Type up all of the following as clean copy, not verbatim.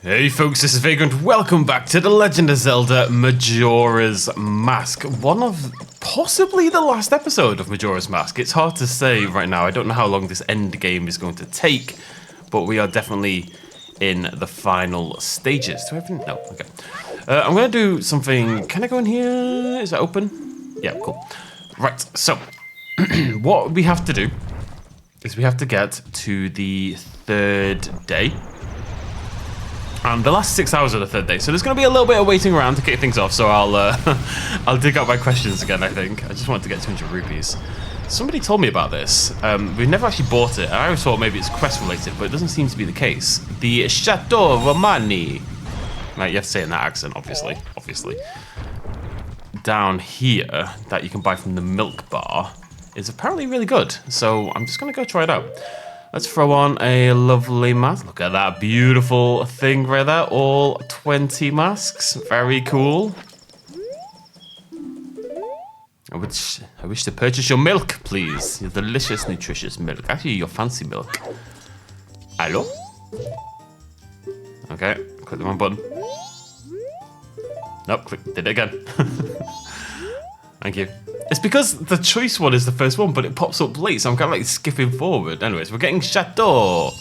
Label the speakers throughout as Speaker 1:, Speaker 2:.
Speaker 1: Hey folks, this is Vagrant. Welcome back to the Legend of Zelda Majora's Mask. One of possibly the last episode of Majora's Mask. It's hard to say right now. I don't know how long this end game is going to take, but we are definitely in the final stages. Do I have no? Okay. I'm going to do something. Can I go in here? Is that open? Yeah, cool. Right, so what we have to do is we have to get to the third day. The last 6 hours of the third day, so there's going to be a little bit of waiting around to kick things off. So I'll I'll dig out my questions again. I think I just wanted to get 200 rupees. Somebody told me about this. We've never actually bought it. I always thought maybe it's quest related, but it doesn't seem to be the case. The Chateau Romani. Right, you have to say it in that accent, obviously. Obviously. Down here, that you can buy from the milk bar, is apparently really good. So I'm just going to go try it out. Let's throw on a lovely mask. Look at that beautiful thing right there. All 20 masks. Very cool. I wish to purchase your milk, please. Your delicious, nutritious milk. Actually, your fancy milk. Hello? Okay, click the wrong button. Nope, did it again. Thank you. It's because the choice one is the first one, but it pops up late, so I'm kind of like skipping forward. Anyways, we're getting Chateau.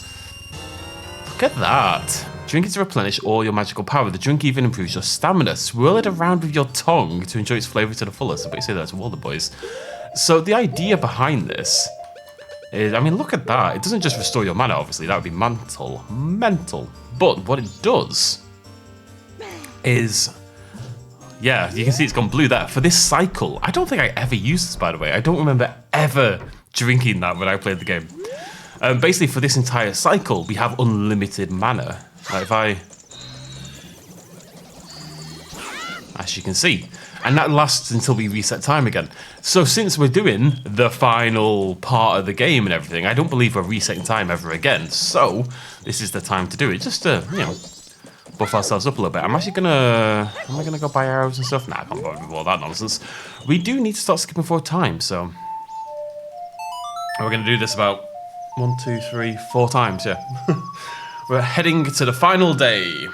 Speaker 1: Look at that. Drink it to replenish all your magical power. The drink even improves your stamina. Swirl it around with your tongue to enjoy its flavor to the fullest. I bet you say that to all the boys. So the idea behind this is, I mean, look at that. It doesn't just restore your mana, obviously. That would be mental. But what it does is... yeah, you can see it's gone blue there. For this cycle, I don't think I ever used this, by the way. I don't remember ever drinking that when I played the game. Basically, for this entire cycle, we have unlimited mana. Like if I... as you can see. And that lasts until we reset time again. So since we're doing the final part of the game and everything, I don't believe we're resetting time ever again. So this is the time to do it. Just to, you know, buff ourselves up a little bit. I'm actually gonna... am I gonna go buy arrows and stuff? Nah, I can't bother with all that nonsense. We do need to start skipping forward time, so... we're gonna do this about 1, 2, 3, 4 times, yeah. We're heading to the final day.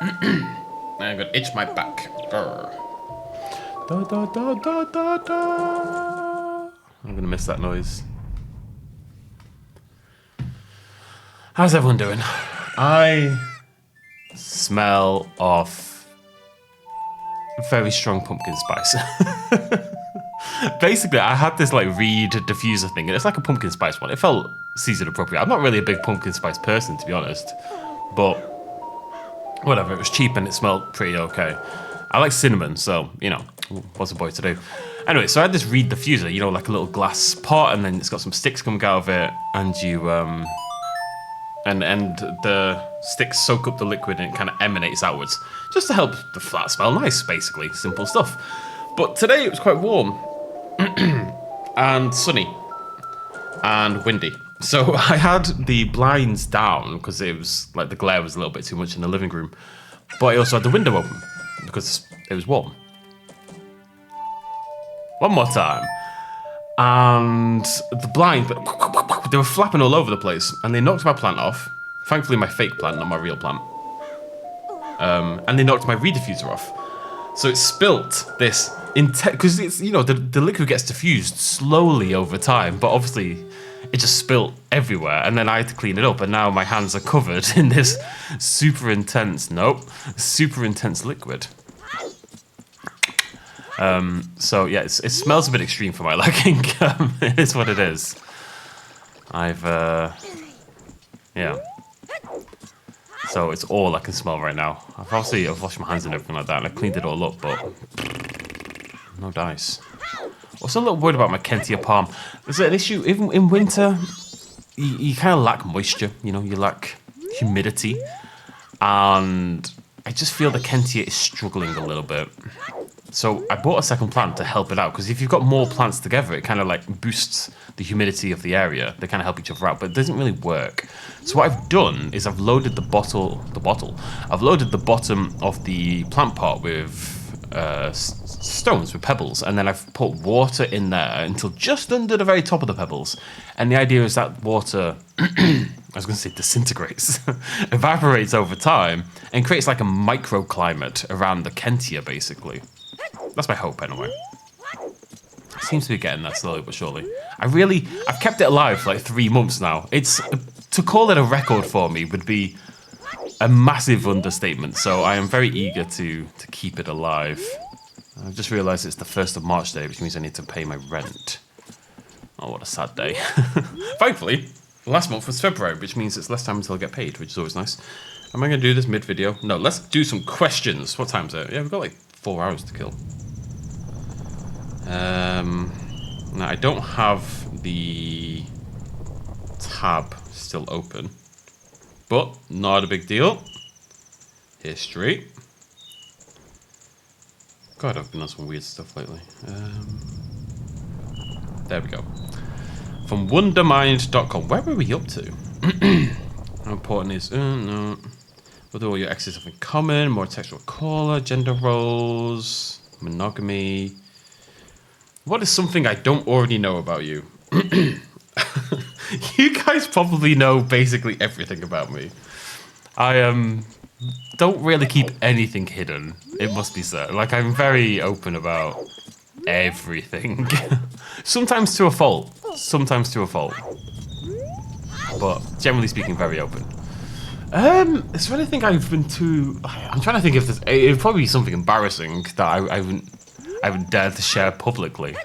Speaker 1: I'm gonna itch my back. Da, da, da, da, da, da. I'm gonna miss that noise. How's everyone doing? I smell of very strong pumpkin spice. Basically, I had this like reed diffuser thing, and it's like a pumpkin spice one. It felt season appropriate. I'm not really a big pumpkin spice person, to be honest, but whatever. It was cheap and it smelled pretty okay. I like cinnamon, so you know, what's a boy to do? Anyway, so I had this reed diffuser, you know, like a little glass pot, and then it's got some sticks coming out of it, and you and the sticks soak up the liquid and it kind of emanates outwards, just to help the flat smell nice, basically. Simple stuff. But today it was quite warm and sunny and windy. So I had the blinds down because it was like the glare was a little bit too much in the living room. But I also had the window open because it was warm. One more time. And the blind, they were flapping all over the place, and they knocked my plant off. Thankfully, my fake plant, not my real plant. And they knocked my reed diffuser off. So it spilt this because it's, you know, the liquid gets diffused slowly over time, but obviously it just spilt everywhere, and then I had to clean it up, and now my hands are covered in this super intense liquid. So yeah, it smells a bit extreme for my liking. It is what it is. Yeah. So it's all I can smell right now. I've washed my hands and everything like that, and I cleaned it all up, but no dice. Also a little worried about my Kentia palm. Is it an issue even in winter? You kind of lack moisture, you know, you lack humidity, and I just feel the Kentia is struggling a little bit. So I bought a second plant to help it out, because if you've got more plants together, it kind of like boosts the humidity of the area. They kind of help each other out, but it doesn't really work. So what I've done is I've loaded I've loaded the bottom of the plant pot with stones, with pebbles, and then I've put water in there until just under the very top of the pebbles. And the idea is that water was going to say disintegrates, evaporates over time and creates like a microclimate around the Kentia, basically. That's my hope, anyway. Seems to be getting there slowly but surely. I've kept it alive for like 3 months now. To call it a record for me would be a massive understatement, so I am very eager to keep it alive. I've just realised it's the 1st of March day, which means I need to pay my rent. Oh, what a sad day. Thankfully, last month was February, which means it's less time until I get paid, which is always nice. Am I going to do this mid-video? No, let's do some questions. What time is it? Yeah, we've got like 4 hours to kill. Now, I don't have the tab still open, but not a big deal. History. God, I've been on some weird stuff lately. There we go. From wondermind.com. Where were we up to? How important is... no. What do all your exes have in common? More textual caller, gender roles, monogamy. What is something I don't already know about you? You guys probably know basically everything about me. I don't really keep anything hidden, it must be said. Like, I'm very open about everything. Sometimes to a fault. Sometimes to a fault. But generally speaking, very open. Is there anything I've been too... I'm trying to think if there's... It'd probably be something embarrassing that I haven't dared to share publicly.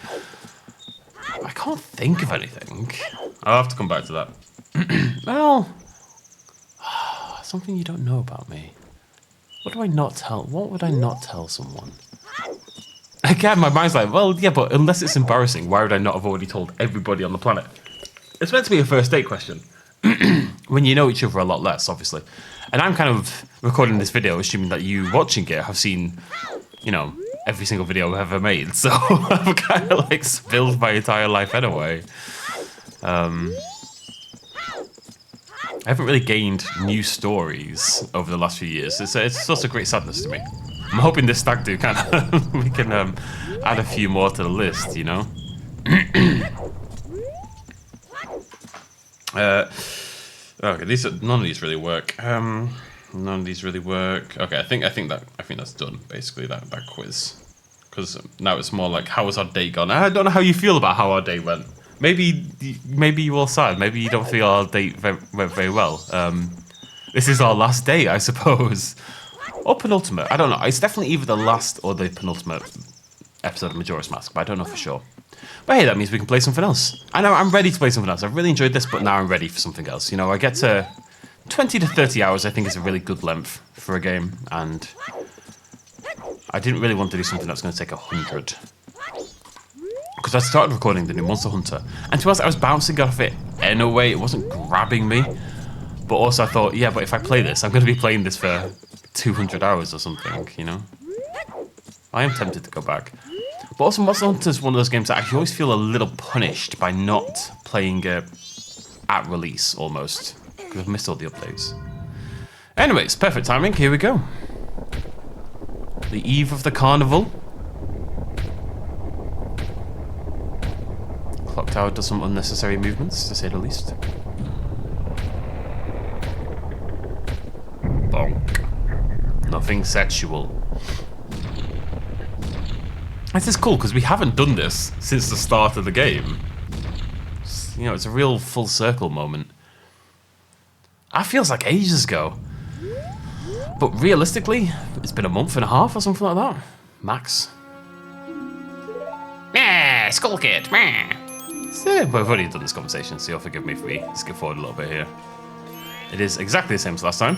Speaker 1: I can't think of anything. I'll have to come back to that. Well... Something you don't know about me. What do I not tell? What would I not tell someone? Again, my mind's like, well, yeah, but unless it's embarrassing, why would I not have already told everybody on the planet? It's meant to be a first date question. When you know each other a lot less, obviously. And I'm kind of recording this video assuming that you watching it have seen, you know, every single video I've ever made. So I've kind of like spilled my entire life anyway. I haven't really gained new stories over the last few years. It's just a great sadness to me. I'm hoping this stag do kind of we can add a few more to the list, you know. Okay, none of these really work. None of these really work. Okay, I think that's done basically that quiz, because now it's more like how was our day gone. I don't know how you feel about how our day went. Maybe you all sad. Maybe you don't feel our date went very well. This is our last date, I suppose. Or penultimate. I don't know. It's definitely either the last or the penultimate episode of Majora's Mask, but I don't know for sure. But hey, that means we can play something else. I know, I'm ready to play something else. I've really enjoyed this, but now I'm ready for something else. You know, I get to 20 to 30 hours, I think is a really good length for a game, and I didn't really want to do something that's going to take 100. Because I started recording the new Monster Hunter, and to be honest, I was bouncing off it anyway. It wasn't grabbing me. But also I thought, yeah, but if I play this, I'm going to be playing this for 200 hours or something, you know? I am tempted to go back. But also Monster Hunter is one of those games that I actually always feel a little punished by not playing it at release, almost. Because I've missed all the updates. Anyways, perfect timing, here we go. The eve of the carnival. Clock Tower does some unnecessary movements, to say the least. Bonk. Nothing sexual. This is cool, because we haven't done this since the start of the game. You know, it's a real full circle moment. That feels like ages ago. But realistically, it's been a month and a half or something like that. Max. Meh, Skull Kid, meh. So, we've already done this conversation, so you'll forgive me if we skip forward a little bit here. It is exactly the same as last time.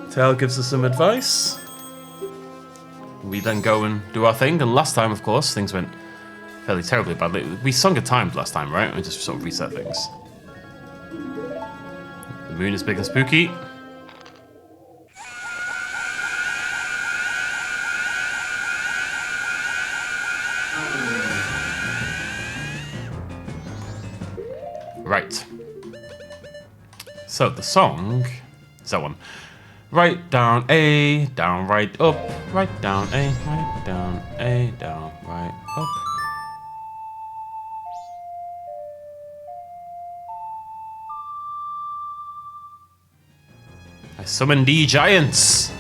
Speaker 1: Tail gives us some advice. We then go and do our thing, and last time, of course, things went fairly terribly badly. We sung a time last time, right? And just sort of reset things. The moon is big and spooky. Right. So the song is that one. Right down A, down right up, right down A, right down A, down right up. I summon the giants.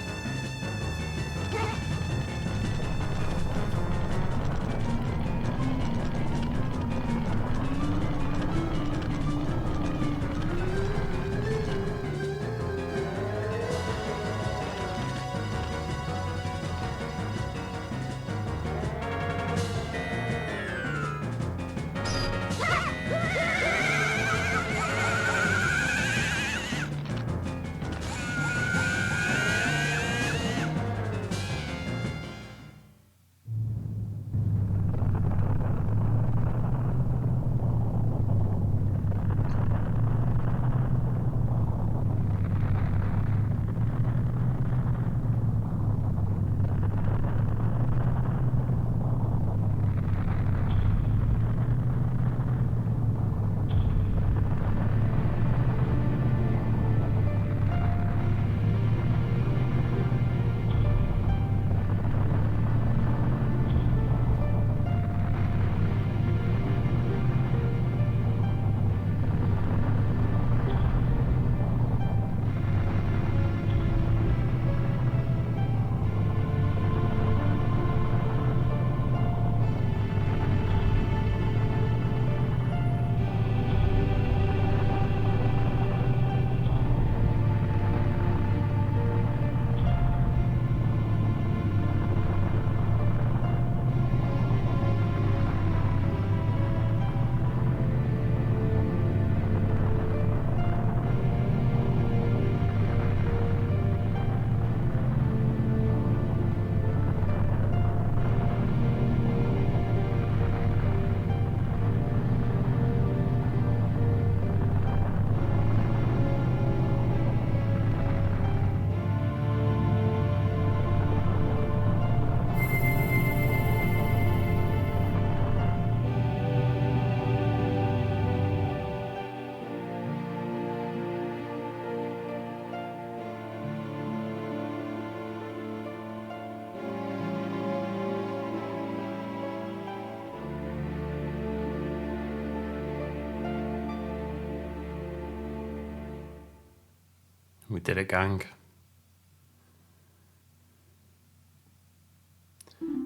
Speaker 1: We did it, gang.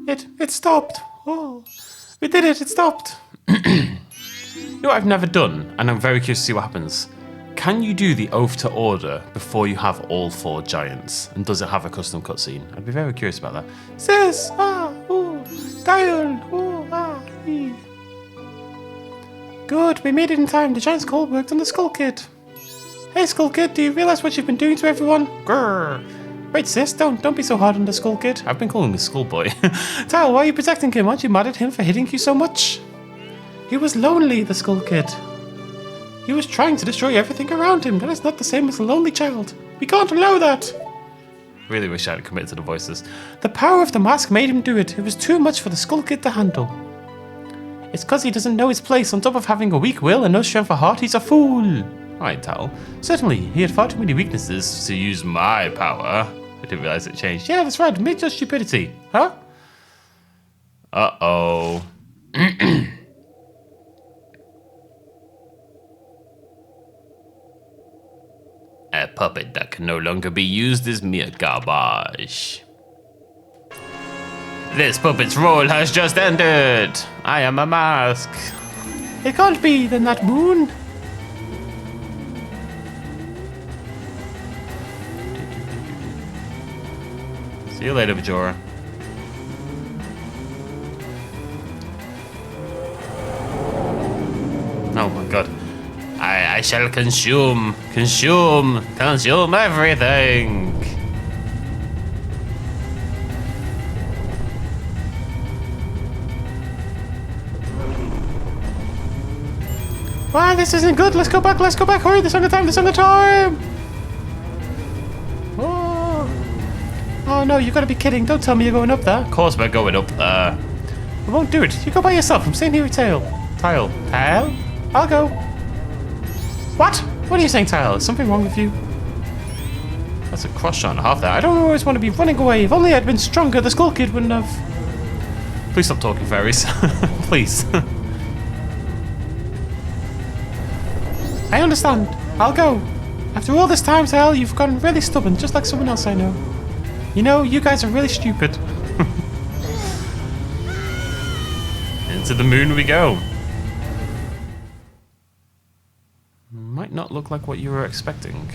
Speaker 1: It stopped. Oh, we did it. It stopped. You know what I've never done, and I'm very curious to see what happens. Can you do the oath to order before you have all 4 giants? And does it have a custom cutscene? I'd be very curious about that. Sis, Dial, ee. Good, we made it in time. The giant's call worked on the Skull Kid. Hey, Skull Kid, do you realize what you've been doing to everyone? Grrr. Wait, sis, don't be so hard on the Skull Kid. I've been calling him Skull Boy. Tal, why are you protecting him? Aren't you mad at him for hitting you so much? He was lonely, the Skull Kid. He was trying to destroy everything around him. That is not the same as a lonely child. We can't allow that. Really wish I had committed to the voices. The power of the mask made him do it. It was too much for the Skull Kid to handle. It's because he doesn't know his place. On top of having a weak will and no strength of heart, he's a fool. Alright, Tal. Certainly, he had far too many weaknesses to use my power. I didn't realize it changed. Yeah, that's right. Maybe just stupidity. Huh? Uh-oh. A puppet that can no longer be used is mere garbage. This puppet's role has just ended. I am a mask. It can't be, then that moon. See you later, Majora. Oh my god. I shall consume everything. Wow, this isn't good. Let's go back. Hurry, the song of time. Oh no, you gotta be kidding. Don't tell me you're going up there. Of course we're going up there. I won't do it. You go by yourself. I'm staying here with Tile. I'll go. What? What are you saying, Tile? Is something wrong with you? That's a cross shot and a half there. I don't always want to be running away. If only I'd been stronger, the Skull Kid wouldn't have... Please stop talking, fairies. Please.
Speaker 2: I understand. I'll go.
Speaker 1: After all this time, Sal, you've gotten really stubborn, just like someone else I know. You know, you guys are really stupid. Into the moon we go. Might not look like what you were expecting.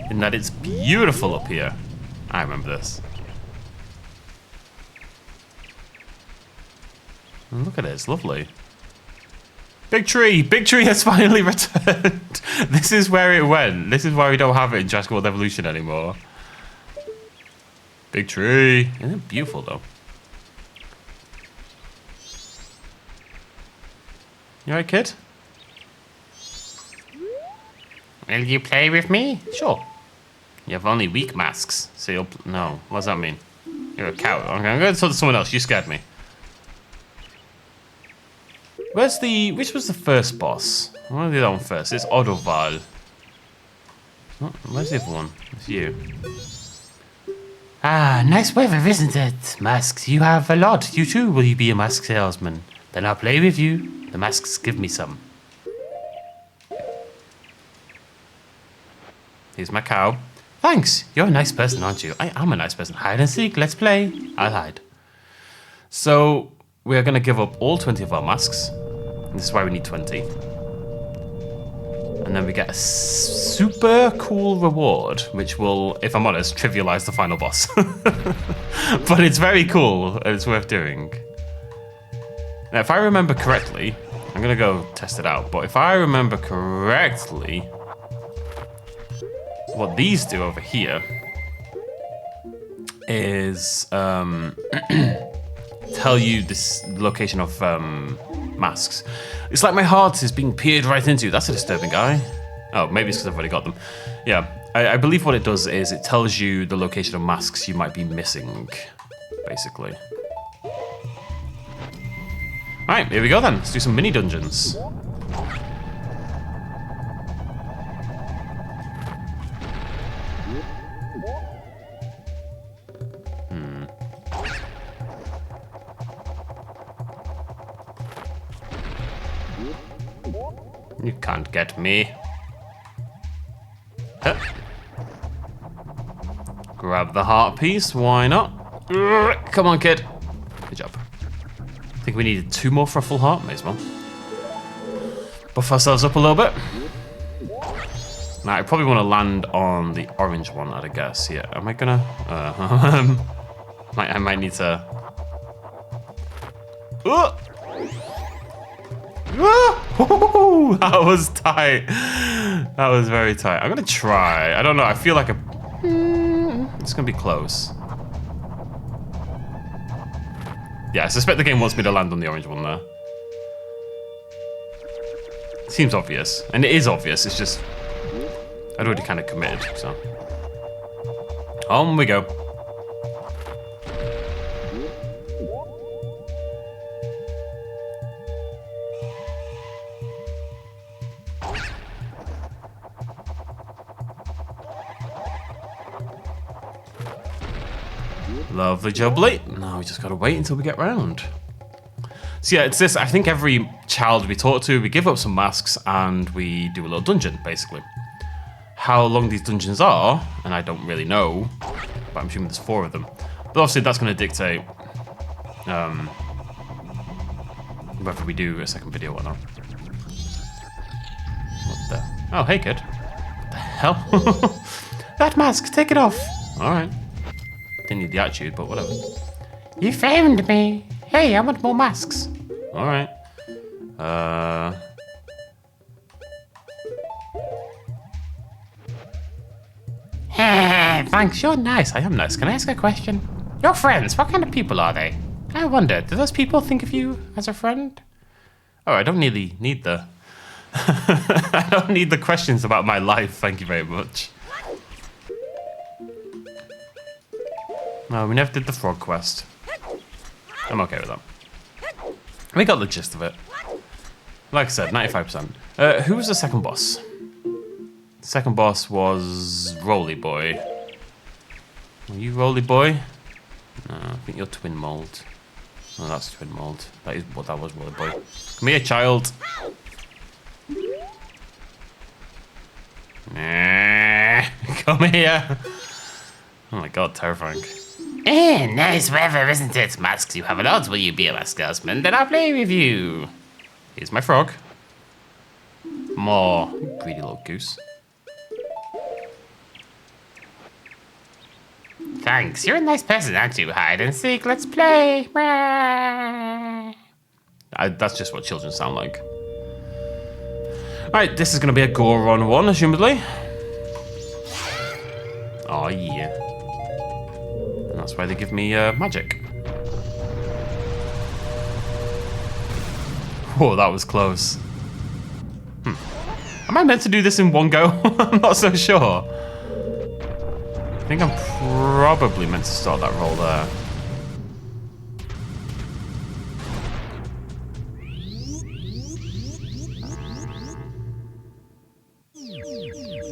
Speaker 1: In that it's beautiful up here. I remember this. And look at it, it's lovely. Big tree has finally returned. This is where it went. This is why we don't have it in Jurassic World Evolution anymore. Big tree. Isn't it beautiful though? You alright, kid? Will you play with me? Sure. You have only weak masks, so you'll... No, what does that mean? You're a coward. Okay, I'm going to talk to someone else. You scared me. Where's the... Which was the first boss? I want to do that one first. It's Odoval. Oh, where's the other one? It's you. Ah, nice weather, isn't it? Masks, you have a lot. You too, will you be a mask salesman? Then I'll play with you. The masks give me some. Here's my cow. Thanks. You're a nice person, aren't you? I am a nice person. Hide and seek. Let's play. I'll hide. So we're going to give up all 20 of our masks. This is why we need 20. And then we get a super cool reward, which will, if I'm honest, trivialize the final boss. But it's very cool. It's worth doing. Now, if I remember correctly, I'm going to go test it out. But if I remember correctly, what these do over here is tell you this location of masks. It's like my heart is being peered right into. That's a disturbing guy. Oh, maybe it's because I've already got them. Yeah, I believe what it does is it tells you the location of masks you might be missing, basically. All right, here we go then. Let's do some mini dungeons. You can't get me. Huh. Grab the heart piece, why not? Come on, kid. Good job. I think we needed 2 more for a full heart, may as well. Buff ourselves up a little bit. Now, I probably want to land on the orange one, I'd guess. Yeah, am I gonna? I might need to... That was tight. That was very tight. I'm gonna try. I don't know. I feel like it's gonna be close. Yeah, I suspect the game wants me to land on the orange one there. Seems obvious, and it is obvious. It's just I'd already kind of committed. So on we go. Lovely jubbly. Now we just gotta wait until we get round. So yeah, it's this. I think every child we talk to, we give up some masks and we do a little dungeon, basically. How long these dungeons are, and I don't really know, but I'm assuming there's 4 of them. But obviously that's gonna dictate whether we do a second video or not. What the? Oh, hey kid. What the hell? That mask, take it off. All right. Didn't need the attitude, but whatever. You found me. Hey, I want more masks. All right. Hey, thanks. You're nice. I am nice. Can I ask a question? Your friends, what kind of people are they? I wonder, do those people think of you as a friend? Oh, I don't really need the... I don't need the questions about my life. Thank you very much. No, we never did the frog quest. I'm okay with that. We got the gist of it. Like I said, 95%. Who was the second boss? The second boss was Roly Boy. Are you Roly Boy? No, I think you're Twin Mold. Oh, that's Twin Mold. That is what that was, Roly Boy. Come here, child. Come here. Oh my god, terrifying.
Speaker 2: Nice weather, isn't it? Masks, you have a lot. Will you be a mask husband? Then I'll play with you.
Speaker 1: Here's my frog. More. Greedy little goose.
Speaker 2: Thanks. You're a nice person, aren't you? Hide and seek. Let's play.
Speaker 1: That's just what children sound like. Alright, this is going to be a Goron one, assumedly. Oh, yeah. And that's why they give me magic. Whoa, that was close. Am I meant to do this in one go? I'm not so sure. I think I'm probably meant to start that roll there.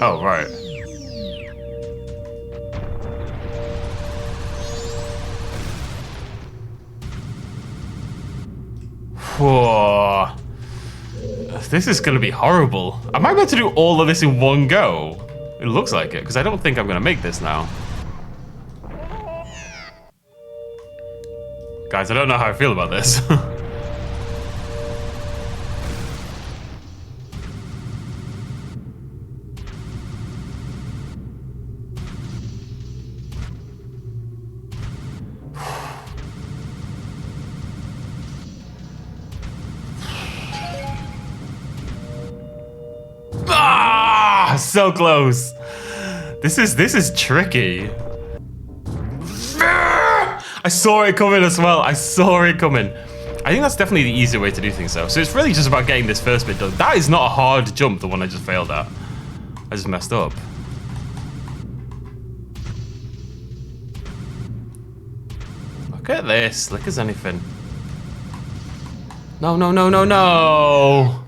Speaker 1: Oh, right. Whoa. This is going to be horrible. Am I meant to do all of this in one go? It looks like it, because I don't think I'm going to make this now. Guys, I don't know how I feel about this. So close. This is tricky. I saw it coming as well. I saw it coming. I think that's definitely the easier way to do things though. So it's really just about getting this first bit done. That is not a hard jump, the one I just failed at. I just messed up. Look at this, slick as anything. No, no, no, no, no.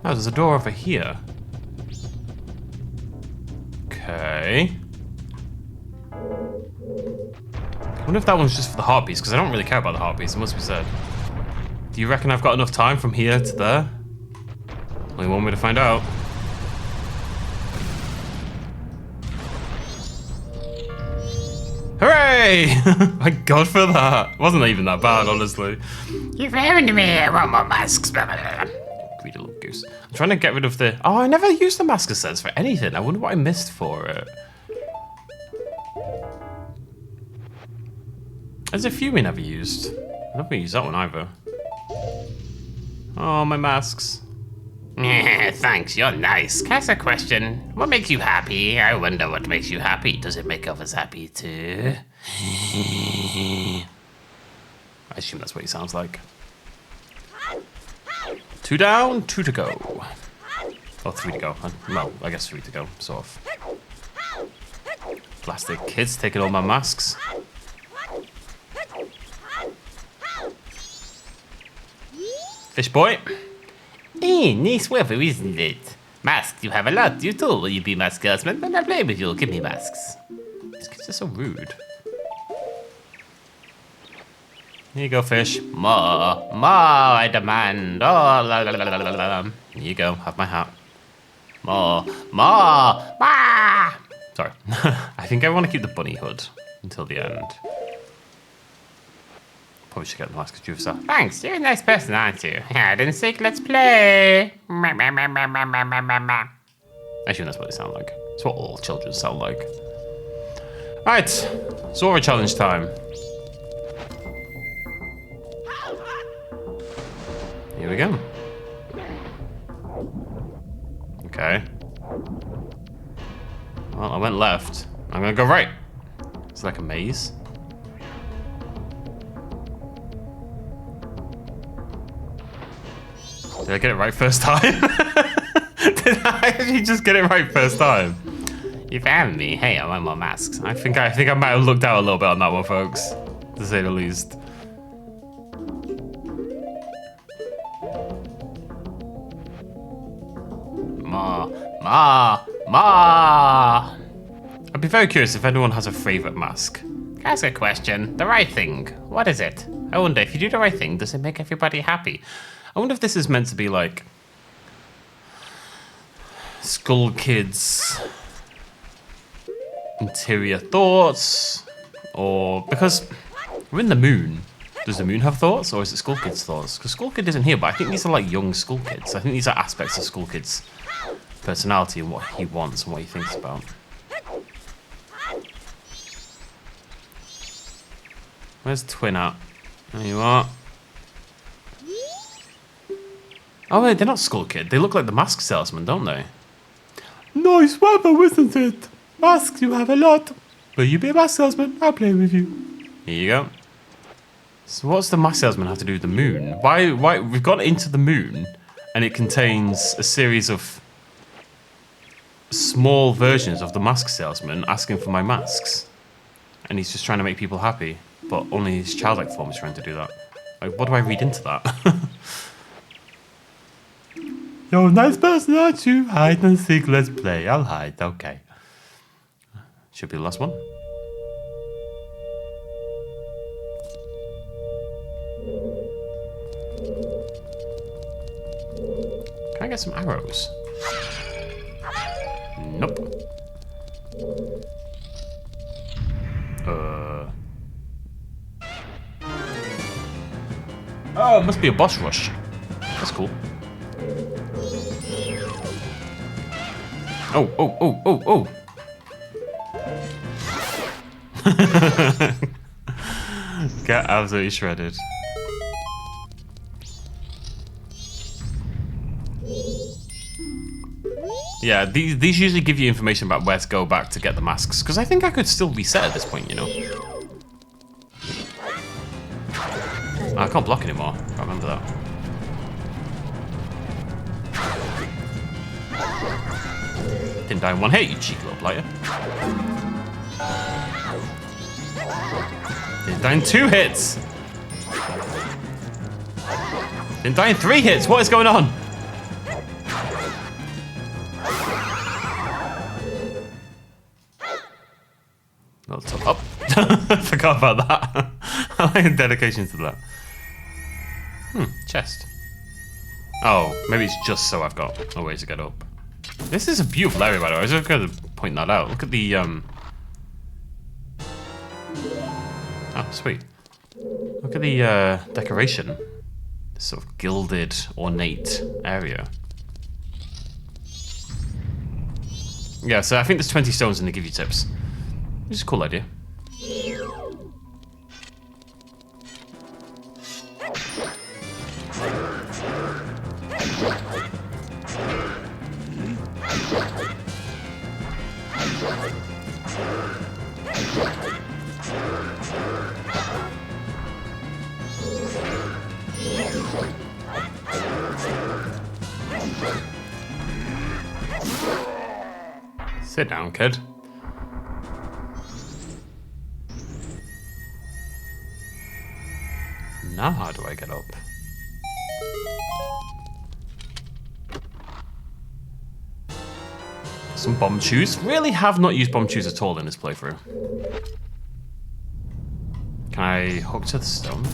Speaker 1: Oh, there's a door over here. Okay. I wonder if that one's just for the heartbeats, because I don't really care about the heartbeats, it must be said. Do you reckon I've got enough time from here to there? Only one way to find out. Hooray! Thank God for that. Wasn't even that bad, honestly.
Speaker 2: You found me. I want more masks.
Speaker 1: Greedy little goose. I'm trying to get rid of the... Oh, I never used the masker sense for anything. I wonder what I missed for it. There's a few we never used. I don't think we used that one either. Oh, my masks.
Speaker 2: Thanks, you're nice. Can I ask a question? What makes you happy? I wonder what makes you happy. Does it make others happy too?
Speaker 1: I assume that's what he sounds like. 2 down, 2 to go. Oh, 3 to go. Well, I guess 3 to go, sort of. Plastic kids taking all my masks. Fish boy.
Speaker 2: Hey, nice weather, isn't it? Masks, you have a lot. You too. Will you be mask husband? Then I'll play with you. Give me masks.
Speaker 1: These kids are so rude. Here you go, fish.
Speaker 2: More, I demand. Oh, la, la, la, la, la, la.
Speaker 1: Here you go. Have my hat.
Speaker 2: More.
Speaker 1: Sorry. I think I want to keep the bunny hood until the end. Probably should get the mask of stuff.
Speaker 2: Thanks, you're a nice person, aren't you? Hide and seek, let's play.
Speaker 1: I assume that's what they sound like. It's what all children sound like. Alright, Zora challenge time. Here we go. Okay. Well, I went left. I'm gonna go right. It's like a maze. Did I get it right first time? Did I actually just get it right first time?
Speaker 2: You found me. Hey, I want more masks.
Speaker 1: I think I might have looked out a little bit on that one, folks. To say the least.
Speaker 2: Ma! Ma!
Speaker 1: I'd be very curious if anyone has a favorite mask.
Speaker 2: Can I ask a question? The right thing. What is it?
Speaker 1: I wonder, if you do the right thing, does it make everybody happy? I wonder if this is meant to be like Skull Kid's interior thoughts, or because we're in the moon. Does the moon have thoughts, or is it Skull Kid's thoughts? Because Skull Kid isn't here, but I think these are like young Skull Kids. I think these are aspects of Skull Kid's personality and what he wants and what he thinks about. Where's Twin at? There you are. Oh wait, they're not Skull Kid. They look like the mask salesman, don't they? Nice weather, isn't it? Masks you have a lot. Will you be a mask salesman? I'll play with you. Here you go. So what's the mask salesman have to do with the moon? Why we've got into the moon and it contains a series of small versions of the mask salesman asking for my masks. And he's just trying to make people happy, but only his childlike form is trying to do that. Like, what do I read into that? You're a nice person, aren't you? Hide and seek, let's play. I'll hide, okay. Should be the last one. Can I get some arrows? Nope. Oh, it must be a boss rush. That's cool. Oh, oh, oh, oh, oh. Get absolutely shredded. Yeah, these usually give you information about where to go back to get the masks, because I think I could still reset at this point, you know? I can't block anymore. I can't remember that. Didn't die in one hit, you cheeky little blighter. Didn't die in 2 hits. Didn't die in 3 hits. What is going on? Not top up. Forgot about that. I like dedication to that. Chest. Oh, maybe it's just so I've got a way to get up. This is a beautiful area, by the way. I was just going to point that out. Look at the, Oh, sweet. Look at the, decoration. This sort of gilded, ornate area. Yeah, so I think there's 20 stones and they give you tips. Which is a cool idea. Sit down, kid. Now how do I get up? Some bomb chews. Really have not used bomb chews at all in this playthrough. Can I hook to the stone?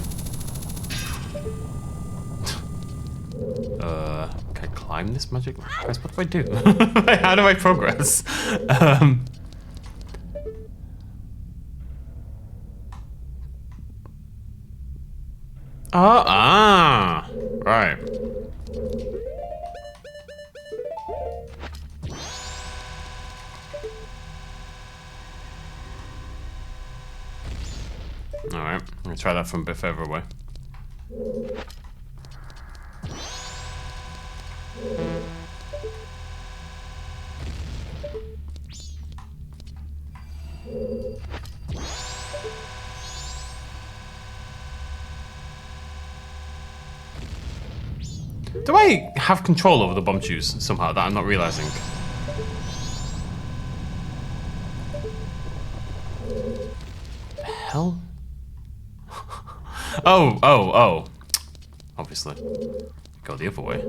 Speaker 1: Can I climb this magic? Guys, what do I do? How do I progress? Right. Alright, I'm gonna try that from a bit further away. Do I have control over the bomb chews somehow that I'm not realizing? The hell? Oh. Obviously. Go the other way.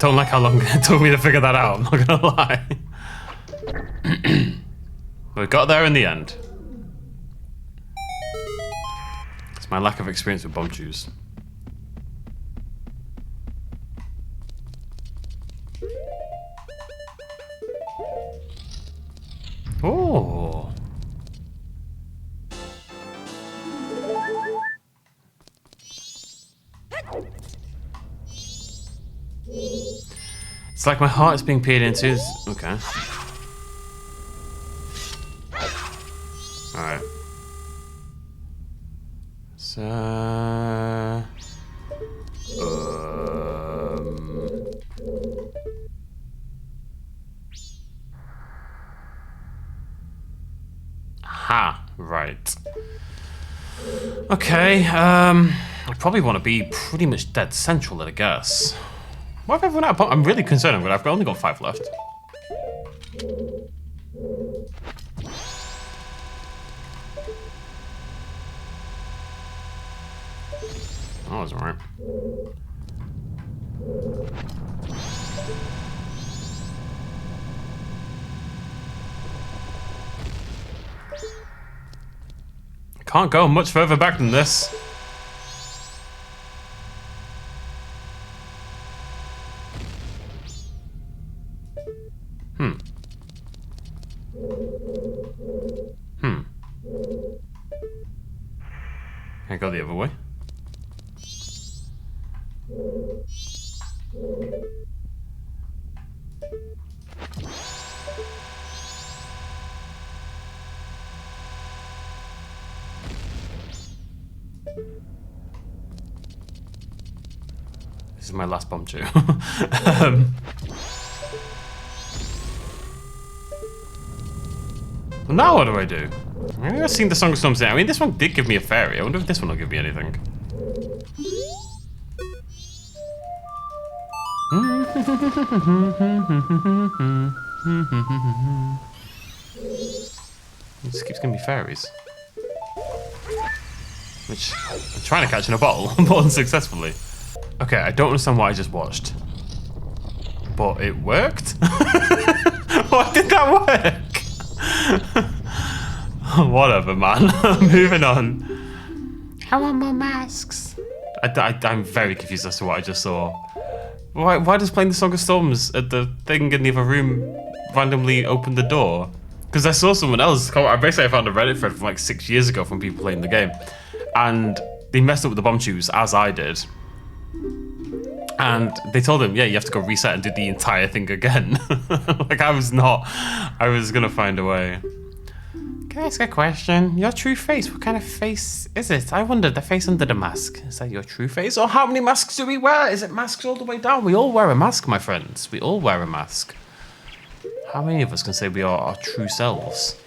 Speaker 1: Don't like how long it took me to figure that out, I'm not gonna lie. We got there in the end. It's my lack of experience with bomb juice. Oh. It's like my heart is being peered into. Okay. Alright. So... Ha, right. Okay, I probably want to be pretty much dead central, I guess. Why have I run out of... I'm really concerned, but I've only got 5 left. That was alright. Can't go much further back than this. Can I go the other way? This is my last bomb too. Well, now what do I do? I've never seen the Song of Storms there. I mean, this one did give me a fairy. I wonder if this one will give me anything. It just keeps giving me fairies. Which I'm trying to catch in a bottle, but unsuccessfully. Okay, I don't understand what I just watched. But it worked? Why did that work? Whatever, man. Moving on.
Speaker 2: I want more masks.
Speaker 1: I'm very confused as to what I just saw. Why does playing the Song of Storms at the thing in the other room randomly open the door? Because I saw someone else. I found a Reddit thread from like 6 years ago from people playing the game. And they messed up with the bomb tubes, as I did. And they told him, yeah, you have to go reset and do the entire thing again. Like, I was gonna find a way. Can I ask a question? Your true face, what kind of face is it? I wonder, the face under the mask. Is that your true face? Or how many masks do we wear? Is it masks all the way down? We all wear a mask, my friends. We all wear a mask. How many of us can say we are our true selves?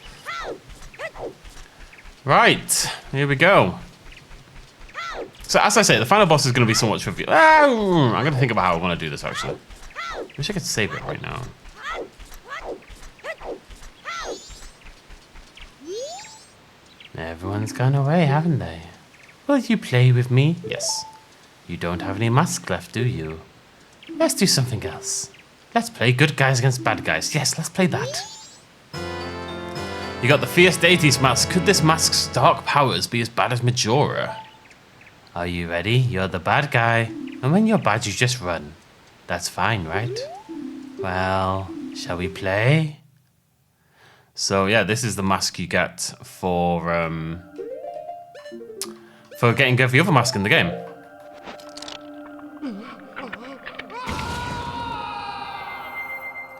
Speaker 1: Right, here we go. So as I say, the final boss is going to be somewhat trivial. I'm going to think about how I want to do this, actually. Wish I could save it right now. Everyone's gone away, haven't they? Will you play with me? Yes. You don't have any mask left, do you? Let's do something else. Let's play good guys against bad guys. Yes, let's play that. You got the Fierce Deities mask. Could this mask's dark powers be as bad as Majora? Are you ready? You're the bad guy. And when you're bad, you just run. That's fine, right? Well, shall we play? So yeah, this is the mask you get for getting every other mask in the game.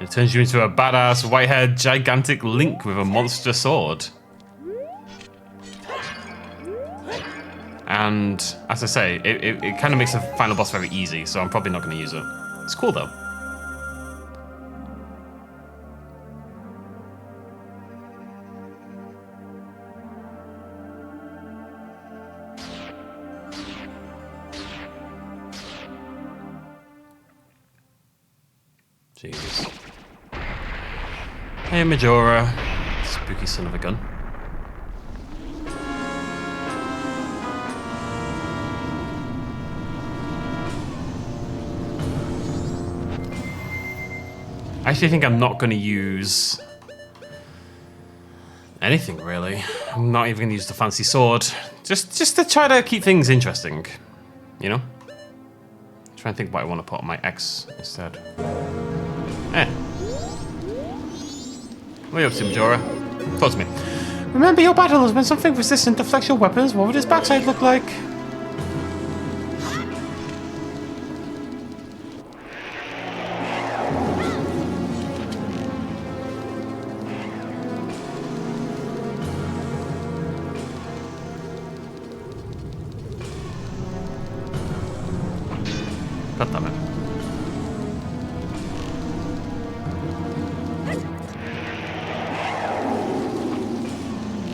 Speaker 1: It turns you into a badass white-haired gigantic Link with a monster sword. And as I say, it kind of makes the final boss very easy, so I'm probably not going to use it. It's cool though. Jesus. Hey Majora, spooky son of a gun. I actually think I'm not going to use anything, really. I'm not even going to use the fancy sword. Just to try to keep things interesting, you know? Try and think what I want to put on my X instead. What are you up to, Majora? Talk to me. Remember your battles when something resistant deflects your weapons? What would his backside look like? God damn it.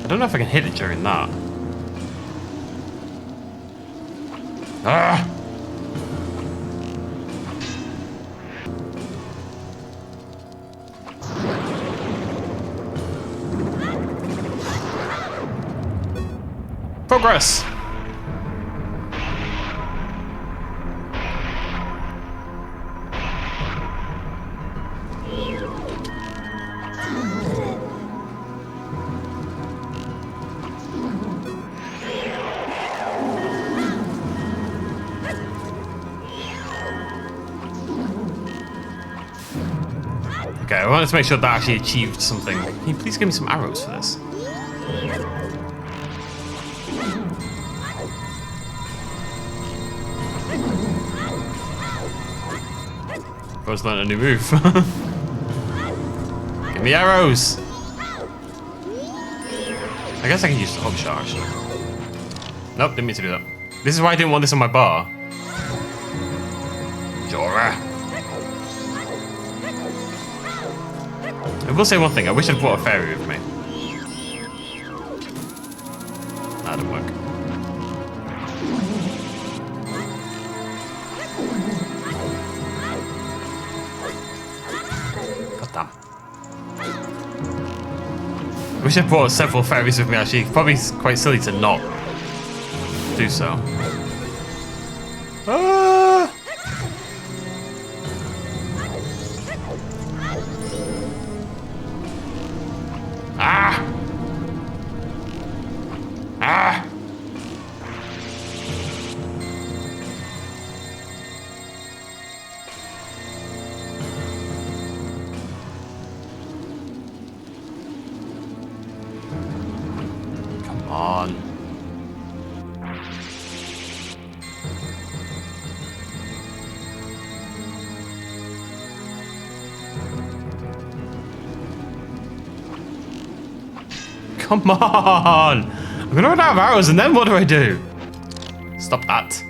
Speaker 1: I don't know if I can hit it during that. Ah! Progress! Okay, I wanted to make sure that actually achieved something. Can you please give me some arrows for this? Bro's learned a new move. Give me arrows! I guess I can use the hook shot, actually. Nope, didn't mean to do that. This is why I didn't want this on my bar. Majora. I will say one thing, I wish I'd brought a fairy with me. That didn't work. God damn. I wish I'd brought several fairies with me actually. Probably quite silly to not do so. Ah! Ah! Ah! Come on. Come on! I'm gonna run out of arrows and then what do I do? Stop that.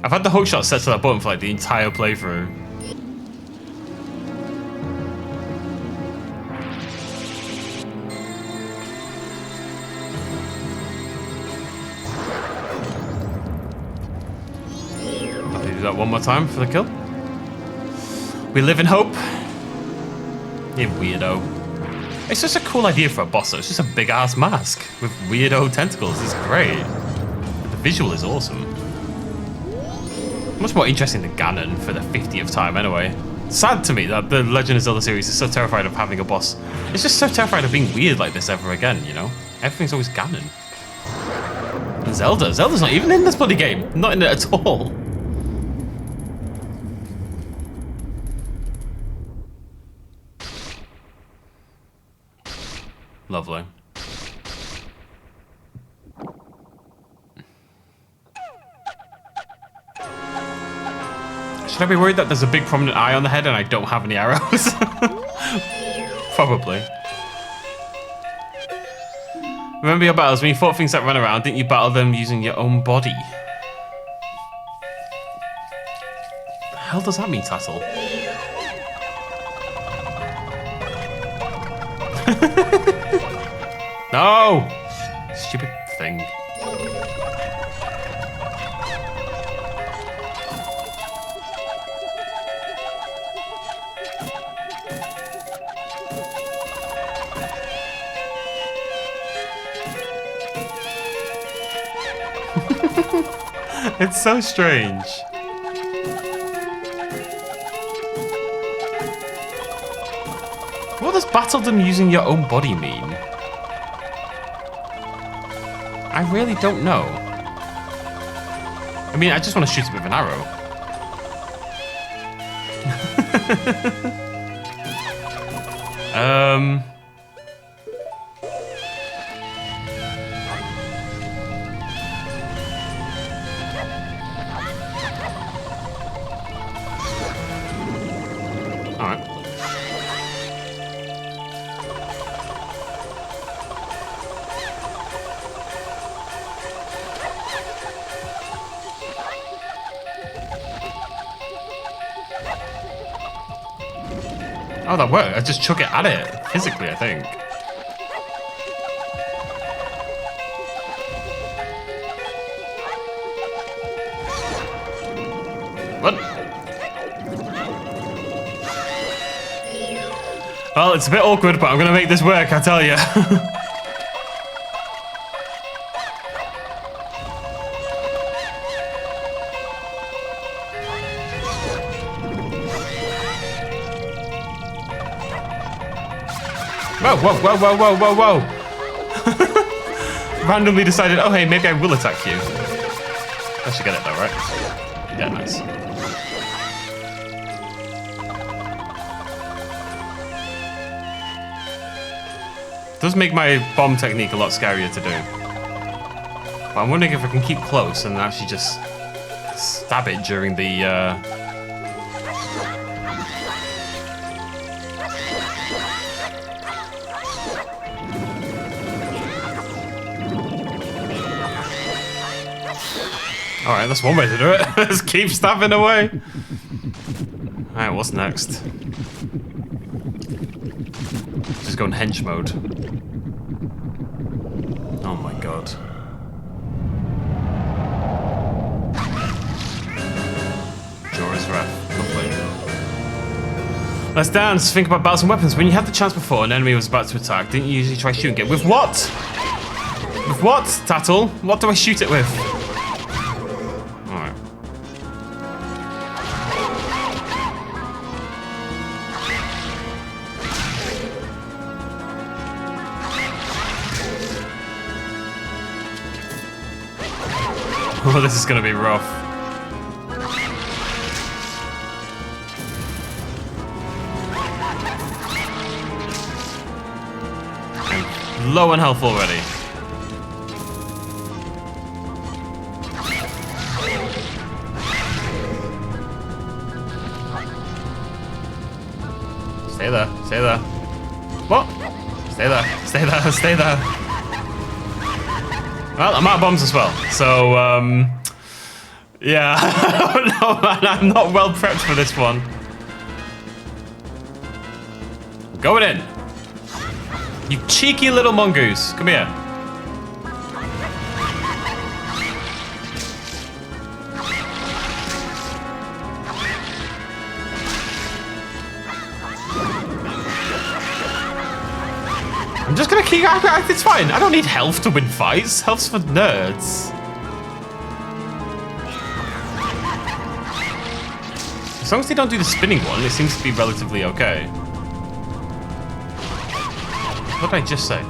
Speaker 1: I've had the hookshot set to that button for like the entire playthrough. I'll do that one more time for the kill. We live in hope. You weirdo. It's just a cool idea for a boss though. It's just a big ass mask with weirdo tentacles. It's great. The visual is awesome. Much more interesting than Ganon for the 50th time anyway. Sad to me that the Legend of Zelda series is so terrified of having a boss. It's just so terrified of being weird like this ever again, you know? Everything's always Ganon. And Zelda's not even in this bloody game. Not in it at all. Lovely. Should I be worried that there's a big prominent eye on the head and I don't have any arrows? Probably. Remember your battles, when you fought things that run around, didn't you battle them using your own body? The hell does that mean, Tattle? No! Stupid thing. It's so strange. does battle them using your own body mean? I really don't know. I mean, I just want to shoot it with an arrow. Alright. Oh, that worked. I just chuck it at it, physically, I think. What? Well, it's a bit awkward, but I'm gonna make this work, I tell you. Whoa, whoa, whoa, whoa, whoa, whoa, whoa! Randomly decided, oh hey, maybe I will attack you. I should get it though, right? Yeah, nice. Does make my bomb technique a lot scarier to do. But I'm wondering if I can keep close and actually just stab it during the Alright, that's one way to do it. Just keep stabbing away. Alright, what's next? Just go in hench mode. Oh my god. Majora's Wrath. Lovely. Let's dance. Think about battles and weapons. When you had the chance before an enemy was about to attack, didn't you usually try shooting it? With what? With what, Tattle? What do I shoot it with? Oh, this is gonna be rough. I'm low on health already. Stay there, stay there. What? Stay there, stay there, stay there. Well, I'm out of bombs as well, so, yeah. I don't know, man, I'm not well prepped for this one. Going in. You cheeky little mongoose. Come here. I'm just gonna keep. It's fine. I don't need health to win fights. Health's for nerds. As long as they don't do the spinning one, it seems to be relatively okay. What did I just say?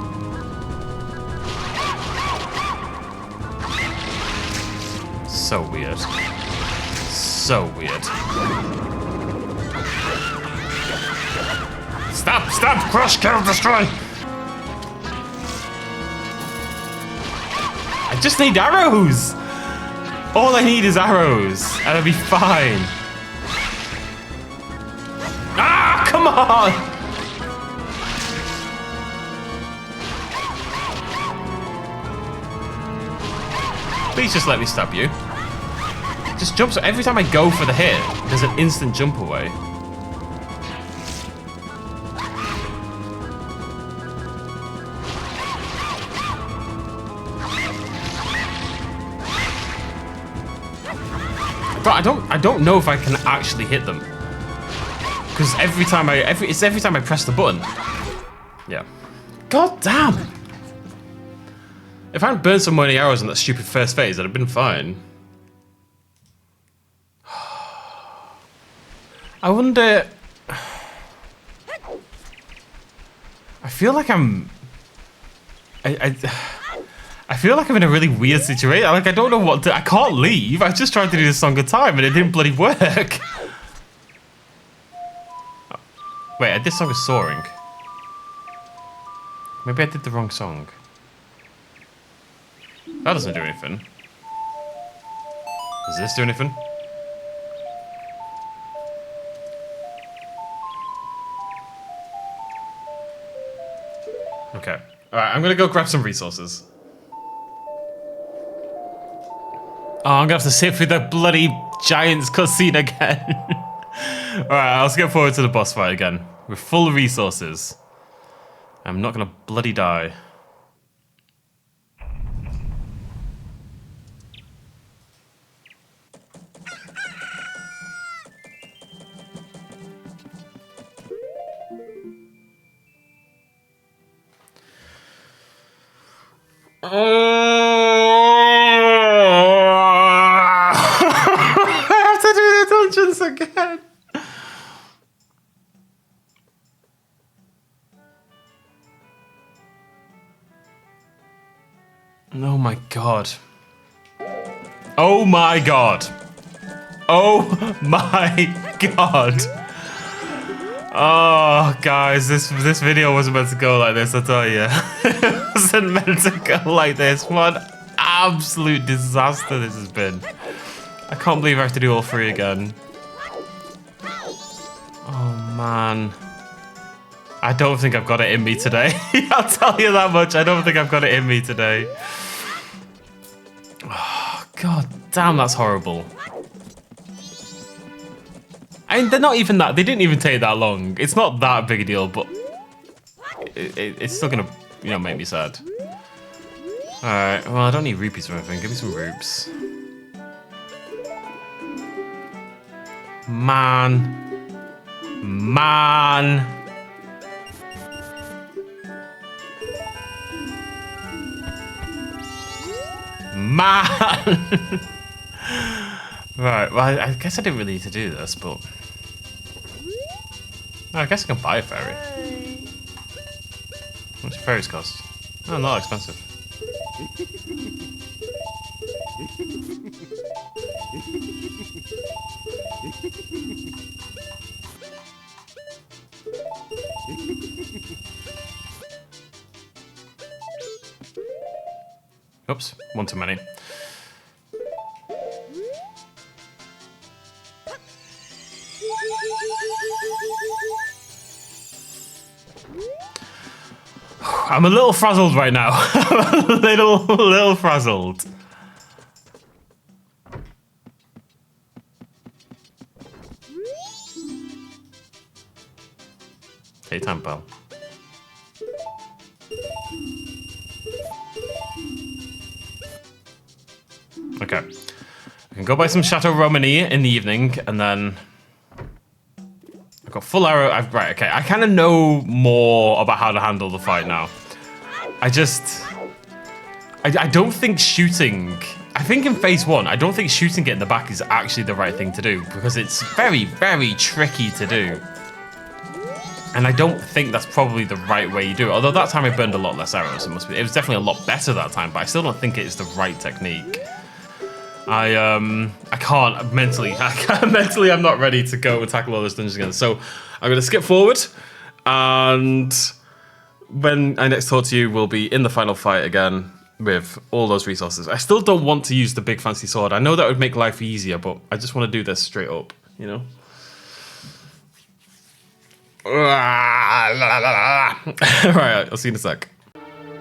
Speaker 1: So weird. So weird. Stop! Stop! Crush! Kill! Destroy! I just need arrows! All I need is arrows, and I'll be fine. Ah, come on! Please just let me stab you. Just jump, so every time I go for the hit, there's an instant jump away. I don't know if I can actually hit them. Because every time I press the button. Yeah. God damn! If I hadn't burned so many arrows in that stupid first phase, I'd have been fine. I wonder... I feel like I'm... I feel like I'm in a really weird situation. Like, I don't know what to... I can't leave. I just tried to do the Song of Time and it didn't bloody work. Wait, I did Song of Soaring. Maybe I did the wrong song. That doesn't do anything. Does this do anything? Okay. Alright, I'm gonna go grab some resources. Oh, I'm gonna have to sit through the bloody Giants cutscene again. Alright, I'll skip forward to the boss fight again. With full resources. I'm not gonna bloody die. I have to do the dungeons again. Oh my god. Oh my god. Oh my god. Oh, guys, this video wasn't meant to go like this, I tell you. It wasn't meant to go like this. What an absolute disaster this has been. I can't believe I have to do all three again. Oh, man. I don't think I've got it in me today. I'll tell you that much. I don't think I've got it in me today. Oh, god damn, that's horrible. I mean, they're not even that. They didn't even take that long. It's not that big a deal, but it's still gonna, you know, make me sad. All right. Well, I don't need rupees or anything. Give me some rupes. Man. Right, well, I guess I didn't really need to do this, but... Oh, I guess I can buy a ferry. What's ferries cost? Oh, not expensive. Oops, one too many. I'm a little frazzled right now. I'm a little frazzled. Hey, time, pal. Okay. I can go buy some Chateau Romani in the evening, and then... I've got full arrow. Right, okay. I kind of know more about how to handle the fight now. I don't think shooting... I think in phase one, I don't think shooting it in the back is actually the right thing to do, because it's very, very tricky to do. And I don't think that's probably the right way you do it. Although that time I burned a lot less arrows. It was definitely a lot better that time, but I still don't think it is the right technique. I can't mentally. Mentally, I'm not ready to go and tackle all those dungeons again. So I'm gonna skip forward, and when I next talk to you, we'll be in the final fight again with all those resources. I still don't want to use the big fancy sword. I know that would make life easier, but I just want to do this straight up, you know? Right, I'll see you in a sec.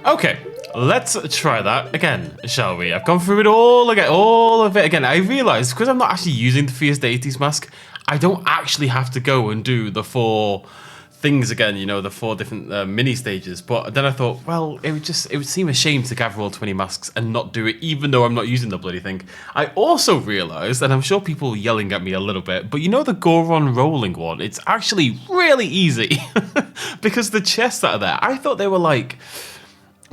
Speaker 1: Okay, let's try that again, shall we? I've gone through it all again, all of it again. I realised, because I'm not actually using the Fierce Deities mask, I don't actually have to go and do the 4 things again, you know, the 4 different mini stages. But then I thought, well, it would seem a shame to gather all 20 masks and not do it, even though I'm not using the bloody thing. I also realised, and I'm sure people are yelling at me a little bit, but you know the Goron rolling one? It's actually really easy because the chests that are there, I thought they were like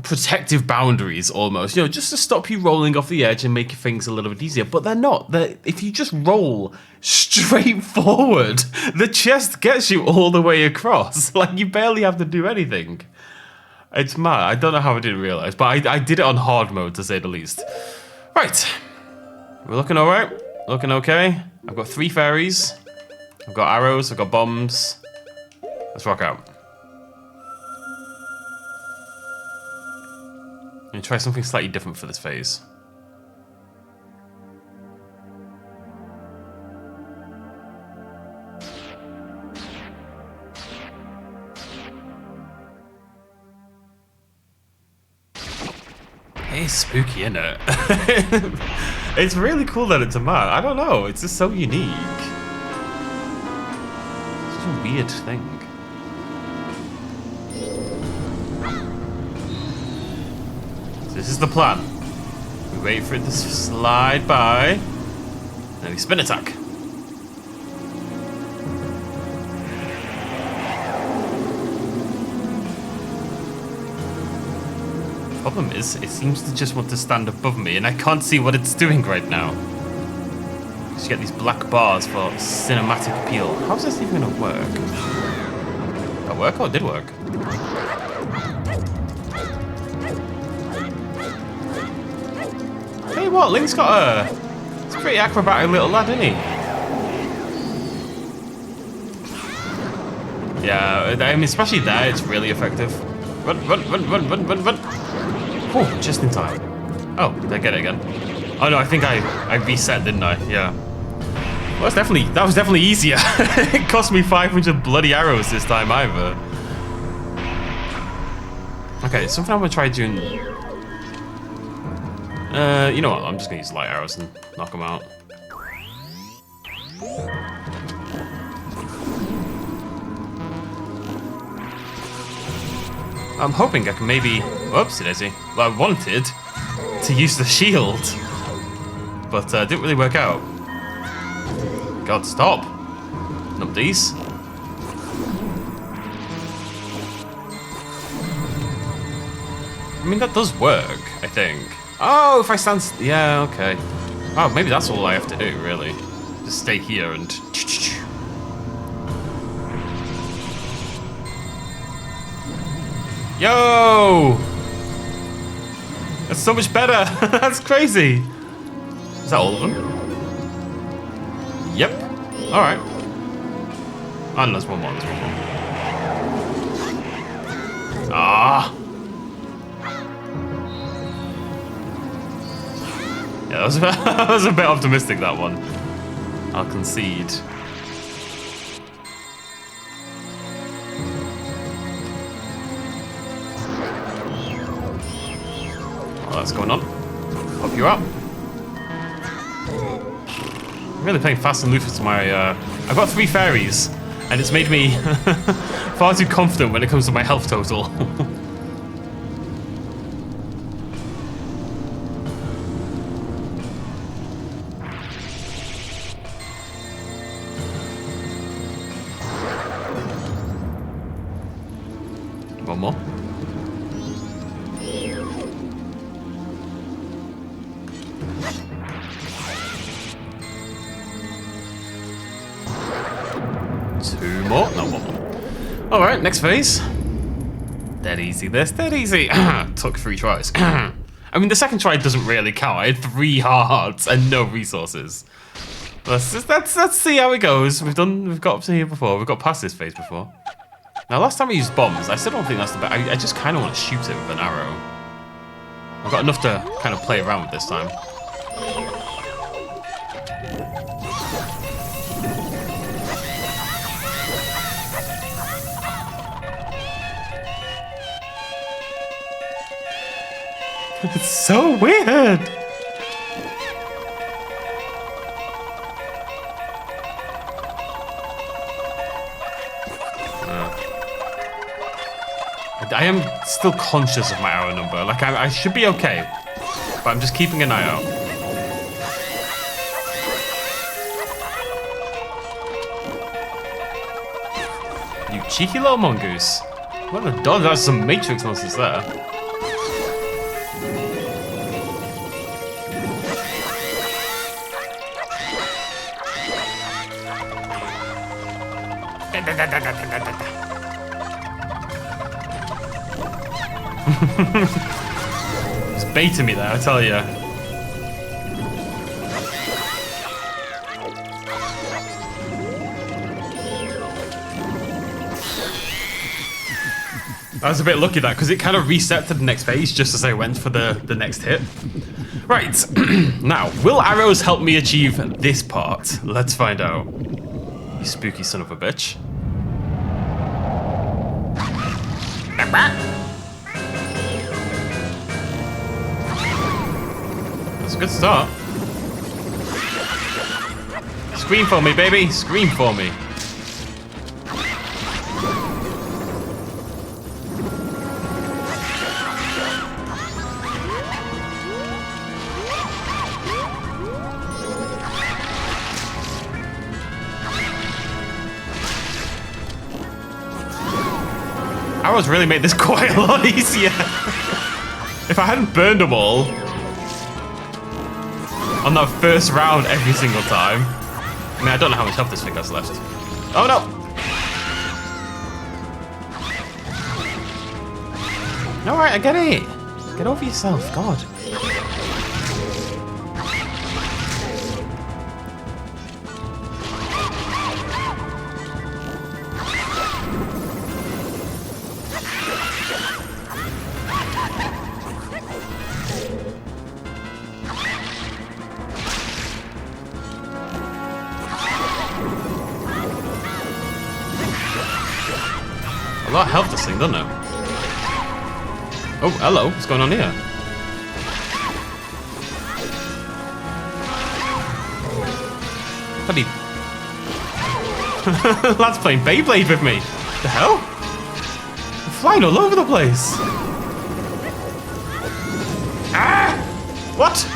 Speaker 1: protective boundaries almost, you know, just to stop you rolling off the edge and make things a little bit easier. But they're not. If you just roll straight forward, the chest gets you all the way across. Like, you barely have to do anything. It's mad. I don't know how I didn't realize, but I did it on hard mode, to say the least. Right. We're looking all right. Looking okay. I've got 3 fairies. I've got arrows. I've got bombs. Let's rock out. I'm going to try something slightly different for this phase. It's spooky, isn't it? It's really cool that it's a map. I don't know. It's just so unique. It's such a weird thing. So this is the plan. We wait for it to slide by. Then we spin attack. Problem is, it seems to just want to stand above me, and I can't see what it's doing right now. Just get these black bars for cinematic appeal. How's this even gonna work? Did that work? Oh, it did work. Hey, what? Link's got a... It's a pretty acrobatic little lad, isn't he? Yeah, I mean, especially there, it's really effective. Run, run, run, run, run, run, run. Oh, just in time. Oh, did I get it again? Oh no, I think I reset, didn't I? Yeah. Well, that was definitely easier. It cost me 500 bloody arrows this time either. Okay, something I'm gonna try doing. You know what? I'm just gonna use light arrows and knock them out. I'm hoping I can maybe... Whoopsie daisy. Well, I wanted to use the shield, but it didn't really work out. God, stop. Numpties. I mean, that does work, I think. Oh, if I stand... Yeah, okay. Oh, maybe that's all I have to do, really. Just stay here and... Yo! That's so much better. That's crazy. Is that all of them? Yep. All right. Oh, no, there's one more. There's one more. Ah. Yeah, that was a bit optimistic, that one. I'll concede. What's going on? Pop you up. I'm really playing fast and loose with my... I've got 3 fairies, and it's made me far too confident when it comes to my health total. One more. Two more. No, one more. Alright, next phase. Dead easy this, dead easy. Took 3 tries. I mean, the second try doesn't really count. I had 3 hearts and no resources. Let's see how it goes. We've got up to here before. We've got past this phase before. Now, last time I used bombs, I still don't think that's the best. I just kind of want to shoot it with an arrow. I've got enough to kind of play around with this time. It's so weird. I am still conscious of my arrow number. Like, I should be okay, but I'm just keeping an eye out. You cheeky little mongoose. What the dog? That's some Matrix nonsense there. It's baiting me there, I tell you. I was a bit lucky that because it kind of reset to the next phase just as I went for the next hit. Right, now, will arrows help me achieve this part? Let's find out. You spooky son of a bitch. That's a good start. Scream for me, baby, scream for me. Arrows really made this quite a lot easier. If I hadn't burned them all on that first round every single time. I mean, I don't know how much health this thing has left. Oh no! Alright, I get it. Get over yourself, God. A lot of health this thing, doesn't it? Oh, hello. What's going on here? Bloody... Lad's playing Beyblade with me. The hell? I'm flying all over the place. Ah! What?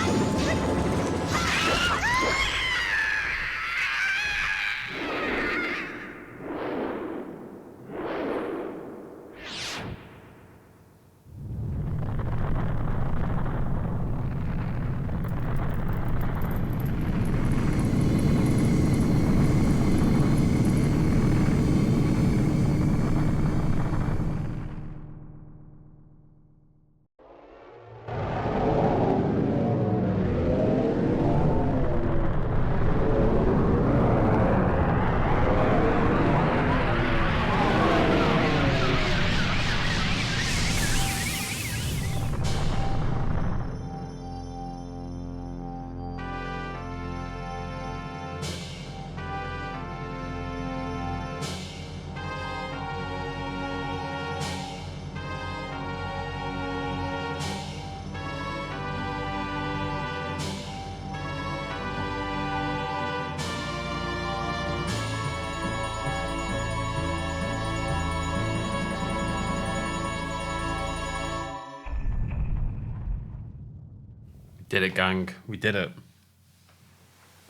Speaker 1: Did it, gang. We did it.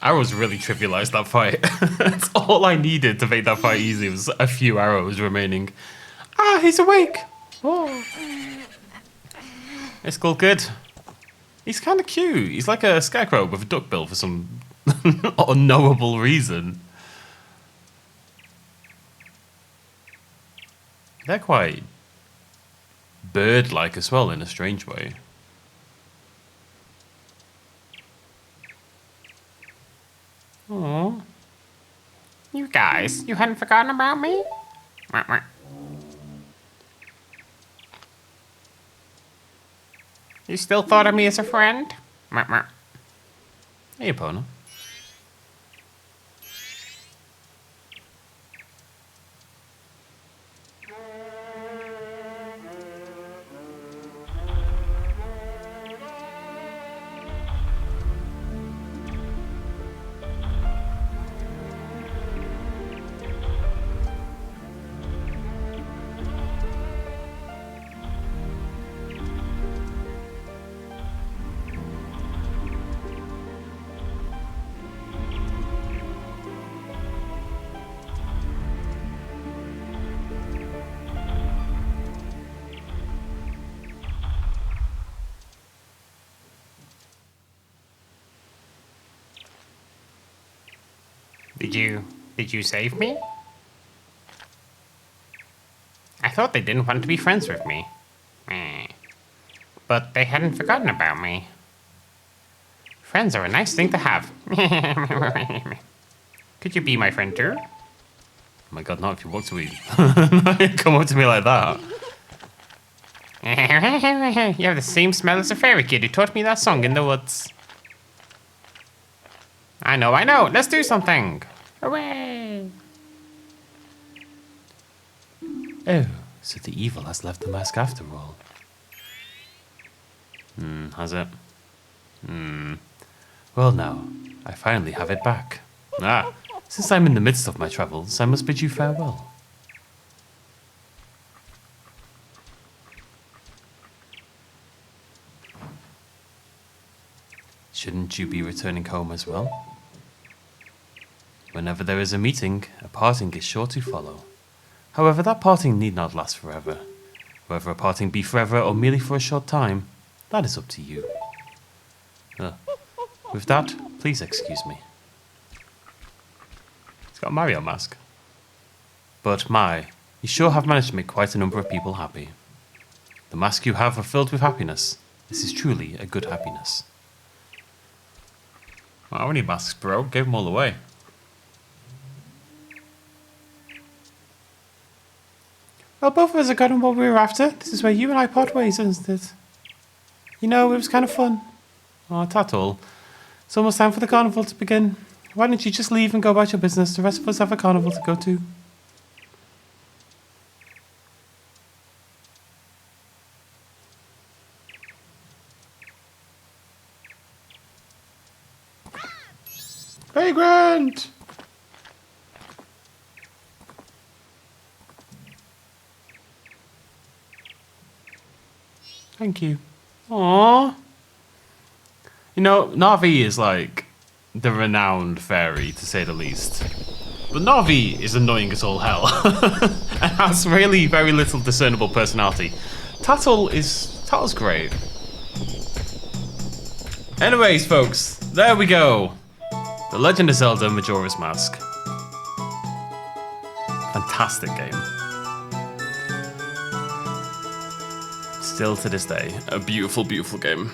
Speaker 1: Arrows really trivialized that fight. That's all I needed to make that fight easy was a few arrows remaining. Ah, he's awake. Oh. It's cool, kid. He's kind of cute. He's like a scarecrow with a duck bill for some unknowable reason. They're quite bird-like as well in a strange way.
Speaker 2: Aww. You guys, you hadn't forgotten about me? You still thought of me as a friend?
Speaker 1: Hey, Epona.
Speaker 2: Did you save me? I thought they didn't want to be friends with me. but they hadn't forgotten about me. Friends are a nice thing to have. Could you be my friend too?
Speaker 1: Oh my god, not if you walk to me. Come up to me like that.
Speaker 2: You have the same smell as a fairy kid who taught me that song in the woods. I know. Let's do something. Hooray!
Speaker 1: Oh, so the evil has left the mask after all. Has it? Well now, I finally have it back. Since I'm in the midst of my travels, I must bid you farewell. Shouldn't you be returning home as well? Whenever there is a meeting, a parting is sure to follow. However, that parting need not last forever. Whether a parting be forever or merely for a short time, that is up to you. With that, please excuse me. He's got a Mario mask. But you sure have managed to make quite a number of people happy. The mask you have are filled with happiness. This is truly a good happiness. Wow, how many masks, bro? Gave them all away. Well, both of us have gotten what we were after. This is where you and I part ways, isn't it? You know, it was kind of fun. Oh, Tattle. It's almost time for the carnival to begin. Why don't you just leave and go about your business? The rest of us have a carnival to go to. Vagrant! Thank you. Aww. You know, Navi is like the renowned fairy, to say the least. But Navi is annoying as all hell. And has really very little discernible personality. Tattle's great. Anyways, folks, there we go. The Legend of Zelda Majora's Mask. Fantastic game. Still to this day, a beautiful, beautiful game.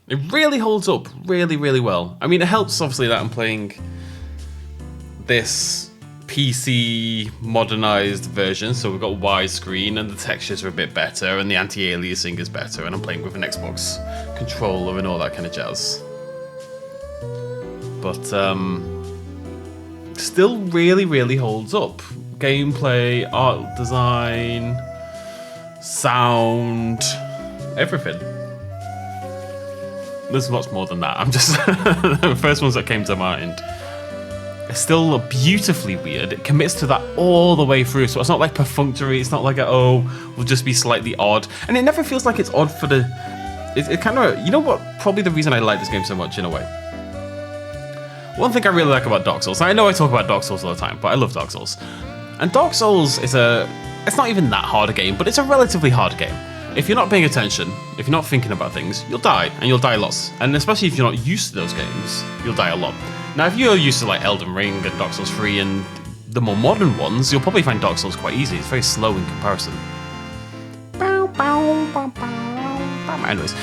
Speaker 1: It really holds up really, really well. I mean, it helps, obviously, that I'm playing this PC modernized version, so we've got widescreen and the textures are a bit better and the anti-aliasing is better, and I'm playing with an Xbox controller and all that kind of jazz. But, still really, really holds up. Gameplay, art design, sound, everything. There's lots more than that. I'm just the first ones that came to mind. It's still beautifully weird. It commits to that all the way through, so it's not like perfunctory. It's not like will just be slightly odd, and it never feels like it's odd for the. It kind of, you know what? Probably the reason I like this game so much in a way. One thing I really like about Dark Souls. I know I talk about Dark Souls all the time, but I love Dark Souls. And Dark Souls is it's not even that hard a game, but it's a relatively hard game. If you're not paying attention, if you're not thinking about things, you'll die, and you'll die lots. And especially if you're not used to those games, you'll die a lot. Now, if you're used to like Elden Ring and Dark Souls 3 and the more modern ones, you'll probably find Dark Souls quite easy. It's very slow in comparison. Anyways,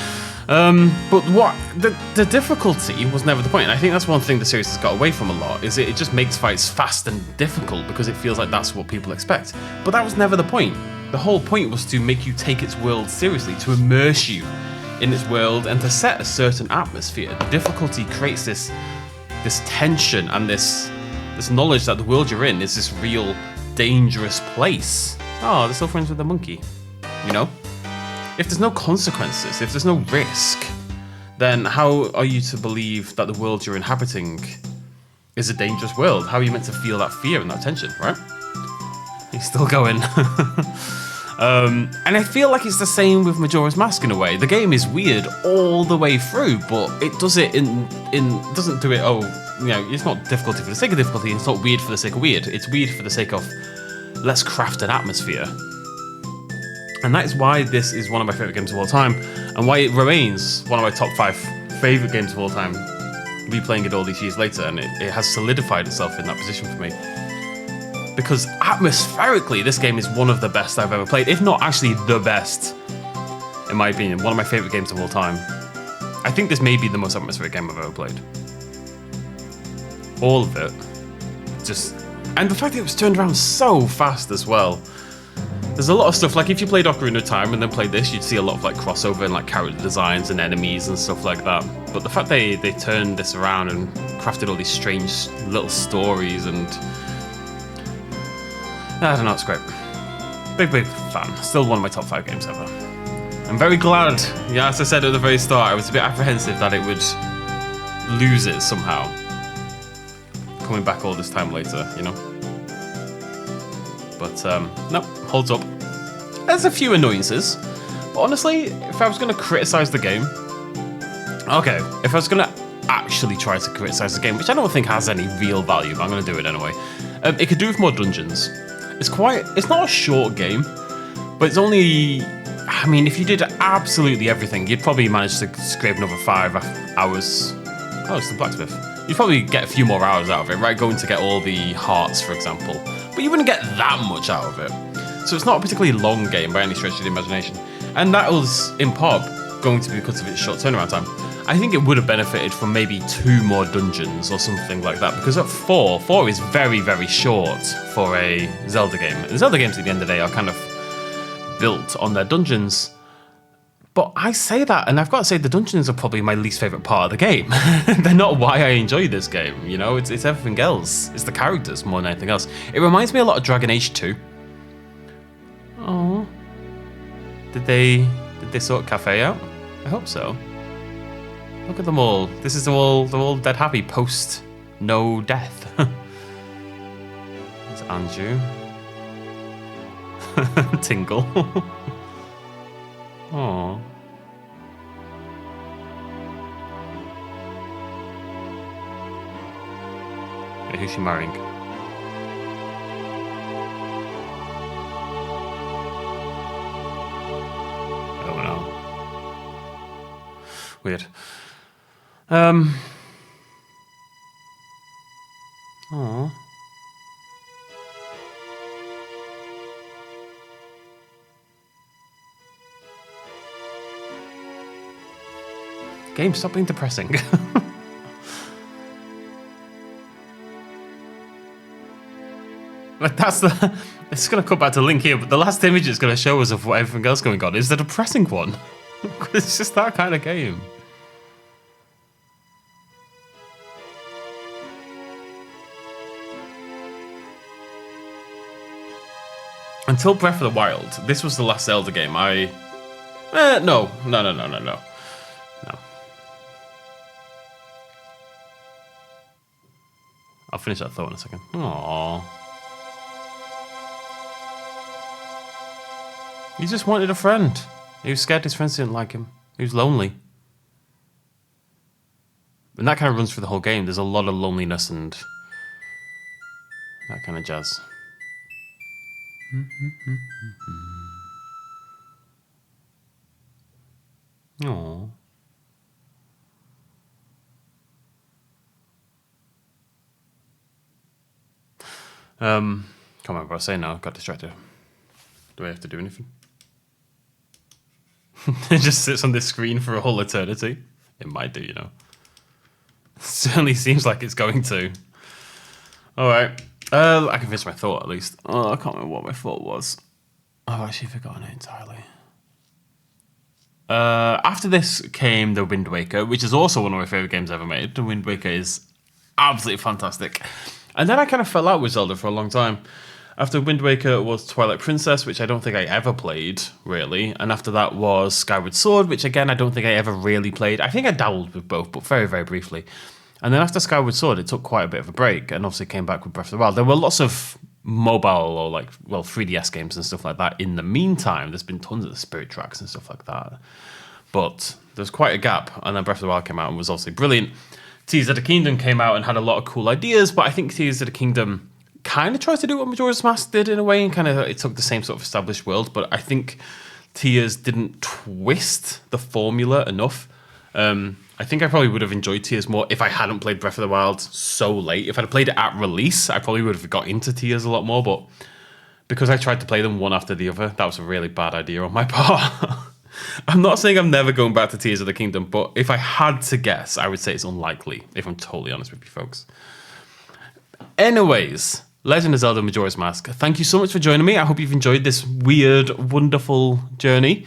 Speaker 1: but what the difficulty was never the point, and I think that's one thing the series has got away from a lot, is it just makes fights fast and difficult because it feels like that's what people expect. But that was never the point. The whole point was to make you take its world seriously, to immerse you in its world and to set a certain atmosphere. The difficulty creates this tension and this knowledge that the world you're in is this real dangerous place. Oh, they're still friends with the monkey, you know? If there's no consequences, if there's no risk, then how are you to believe that the world you're inhabiting is a dangerous world? How are you meant to feel that fear and that tension, right? He's still going. And I feel like it's the same with Majora's Mask in a way. The game is weird all the way through, but it does it doesn't do it, it's not difficulty for the sake of difficulty, it's not weird for the sake of weird. It's weird for the sake of, let's craft an atmosphere. And that is why this is one of my favourite games of all time, and why it remains one of my top 5 favourite games of all time, replaying it all these years later, and it has solidified itself in that position for me. Because atmospherically, this game is one of the best I've ever played, if not actually the best. in my opinion, one of my favorite games of all time. I think this may be the most atmospheric game I've ever played. All of it. Just, and the fact that it was turned around so fast as well. There's a lot of stuff, like if you played Ocarina of Time and then played this, you'd see a lot of like crossover and like character designs and enemies and stuff like that. But the fact they turned this around and crafted all these strange little stories and... I don't know, it's great. Big fan. Still one of my top 5 games ever. I'm very glad, yeah, as I said at the very start, I was a bit apprehensive that it would lose it somehow. Coming back all this time later, you know? But, no, holds up. There's a few annoyances, but honestly, if I was going to criticize the game... Okay, if I was going to actually try to criticize the game, which I don't think has any real value, but I'm going to do it anyway, it could do with more dungeons. It's not a short game, but it's only... I mean, if you did absolutely everything, you'd probably manage to scrape another 5 hours. Oh, it's the blacksmith. You'd probably get a few more hours out of it, right? Going to get all the hearts, for example. But you wouldn't get that much out of it. So it's not a particularly long game by any stretch of the imagination. And that was, in part, going to be because of its short turnaround time. I think it would have benefited from maybe 2 more dungeons or something like that. Because at 4 is very, very short for a Zelda game. And Zelda games at the end of the day are kind of built on their dungeons. But I say that, and I've got to say the dungeons are probably my least favourite part of the game. They're not why I enjoy this game, you know? It's everything else. It's the characters more than anything else. It reminds me a lot of Dragon Age 2. Oh. Did they sort Cafe out? I hope so. Look at them all. This is they're all dead happy post no death. It's Anju. Tingle. Aww. Wait, who's she marrying? Oh no. Weird. Aww. Game, stop being depressing. Like that's the... It's going to come back to Link here, but the last image it's going to show us of what everything else going on is the depressing one. It's just that kind of game. Until Breath of the Wild, this was the last Zelda game No. I'll finish that thought in a second. Aww. He just wanted a friend. He was scared his friends didn't like him. He was lonely. And that kind of runs through the whole game. There's a lot of loneliness and that kind of jazz. Aww. Can't remember what I was saying now. Got distracted. Do I have to do anything? It just sits on this screen for a whole eternity. It might do, you know. Certainly seems like it's going to. Alright. I can finish my thought at least. Oh, I can't remember what my thought was. I've actually forgotten it entirely. After this came The Wind Waker, which is also one of my favourite games ever made. The Wind Waker is absolutely fantastic. And then I kind of fell out with Zelda for a long time. After Wind Waker was Twilight Princess, which I don't think I ever played, really. And after that was Skyward Sword, which again, I don't think I ever really played. I think I dabbled with both, but very, very briefly. And then after Skyward Sword, it took quite a bit of a break, and obviously came back with Breath of the Wild. There were lots of mobile or 3DS games and stuff like that in the meantime. There's been tons of Spirit Tracks and stuff like that. But there's quite a gap, and then Breath of the Wild came out and was obviously brilliant. Tears of the Kingdom came out and had a lot of cool ideas, but I think Tears of the Kingdom kind of tries to do what Majora's Mask did in a way, and kind of it took the same sort of established world, but I think Tears didn't twist the formula enough. I think I probably would have enjoyed Tears more if I hadn't played Breath of the Wild so late. If I'd played it at release, I probably would have got into Tears a lot more, but because I tried to play them one after the other, that was a really bad idea on my part. I'm not saying I'm never going back to Tears of the Kingdom, but if I had to guess, I would say it's unlikely, if I'm totally honest with you folks. Anyways, Legend of Zelda Majora's Mask, thank you so much for joining me. I hope you've enjoyed this weird, wonderful journey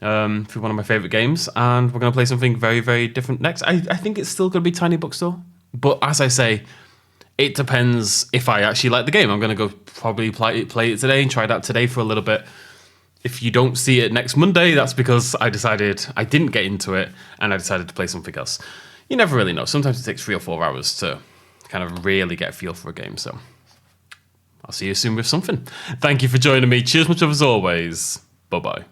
Speaker 1: through one of my favorite games, and we're going to play something very, very different next. I think it's still going to be Tiny Bookstore, but as I say, it depends if I actually like the game. I'm going to go probably play it today and try it out today for a little bit. If you don't see it next Monday, that's because I decided I didn't get into it and I decided to play something else. You never really know. Sometimes it takes 3 or 4 hours to kind of really get a feel for a game, so I'll see you soon with something. Thank you for joining me. Cheers much as always. Bye-bye.